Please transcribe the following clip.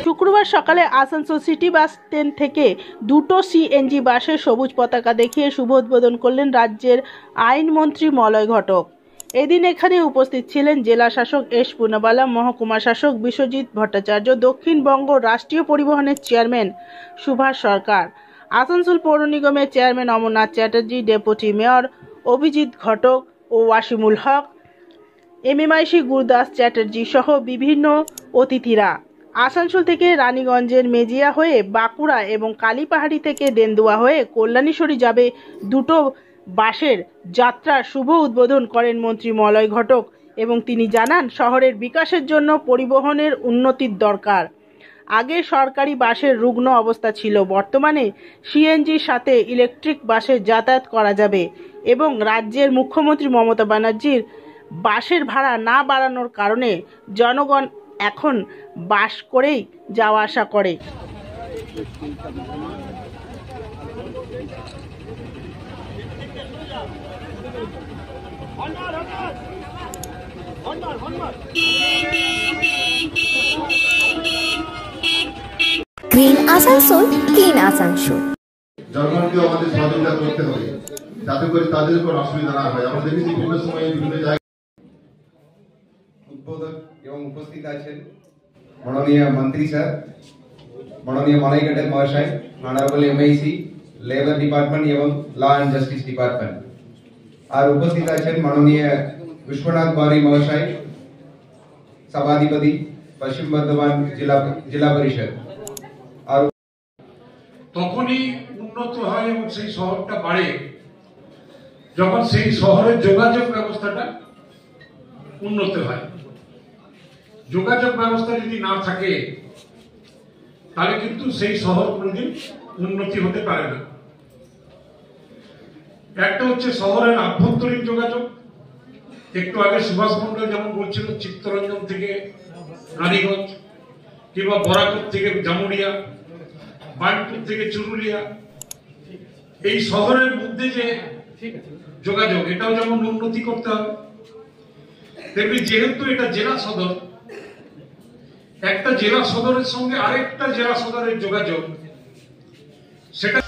শুক্রবার সকালে Asansol city bus stand থেকে দুটো সিএনজি বাসের সবুজ পতাকা দেখিয়ে শুভ উদ্বোধন করলেন রাজ্যের আইনমন্ত্রী মলয় ঘটক। এদিন এখানে উপস্থিত ছিলেন জেলা শাসক এস পুনাবালা, মহকুমা শাসক বিশ্বজিৎ ভট্টাচার্য, দক্ষিণবঙ্গ রাষ্ট্রীয় পরিবহনের চেয়ারম্যান সুভাষ সরকার, আসানসোল পৌর নিগমের chairman Amarnath Chatterjee, deputy mayor Abhijit Ghatak ও ওয়াসিমুল হক, এমএমআইসি গুরদাস চ্যাটার্জি সহ বিভিন্ন অতিথিরা। আসানসোল থেকে রানীগঞ্জের মেজিয়া হয়ে বাঁকুড়া এবং কালীপাহাড়ি থেকে দেন্দুয়া হয়ে কল্যাণীশ্বরী যাবে দুটো বাসের যাত্রার শুভ উদ্বোধন করেন মন্ত্রী মলয় ঘটক এবং তিনি জানান, শহরের বিকাশের জন্য পরিবহনের উন্নতির দরকার। আগে সরকারি বাসের রুগ্ন অবস্থা ছিল, বর্তমানে সিএনজির সাথে ইলেকট্রিক বাসে যাতায়াত করা যাবে এবং রাজ্যের মুখ্যমন্ত্রী মমতা ব্যানার্জির বাসের ভাড়া না বাড়ানোর কারণে জনগণ এখন বাস করেই যাওয়া আসা করে। Green Asansol, clean Asansol. জনগণকে আমাদের সহযোগিতা করতে হবে যাতে করে তাদের কোনো অসুবিধা না হয়। আমরা দেখেছি বিভিন্ন সময়ে বিভিন্ন জায়গায় উদ্বোধক এবং উপস্থিত আছেন মাননীয় মন্ত্রী স্যার, মাননীয় মলয় ঘটক মহাশয়, অনারেবল এমআইসি, লেবার ডিপার্টমেন্ট এবং ল অ্যান্ড জাস্টিস ডিপার্টমেন্ট, আর উপস্থিত আছেন মাননীয় বিশ্বনাথ বারি মহাশয়, সভাধিপতি পশ্চিম বর্ধমান জেলা পরিষদ। আর তখনই উন্নত হয় এবং সেই শহরটা বাড়ে যখন সেই শহরের যোগাযোগ ব্যবস্থাটা উন্নত হয়। যোগাযোগ ব্যবস্থা যদি না থাকে তাহলে কিন্তু সেই শহর কোনদিন উন্নতি হতে পারে না। একটা হচ্ছে শহরের আভ্যন্তরীণ যোগাযোগ। একটু আগে সুভাষ মন্ডল যেমন বলছিল, চিত্তরঞ্জন থেকে রানীগঞ্জ কিংবা বরাকর থেকে জামুরিয়া, বানপুর থেকে চুরুলিয়া, এই শহরের মধ্যে যে যোগাযোগ, এটাও যেমন উন্নতি করতে হবে, তেমনি যেহেতু এটা জেলা সদর, একটা জেলা সদরের সঙ্গে আরেকটা জেলা সদরের যোগাযোগ সেটা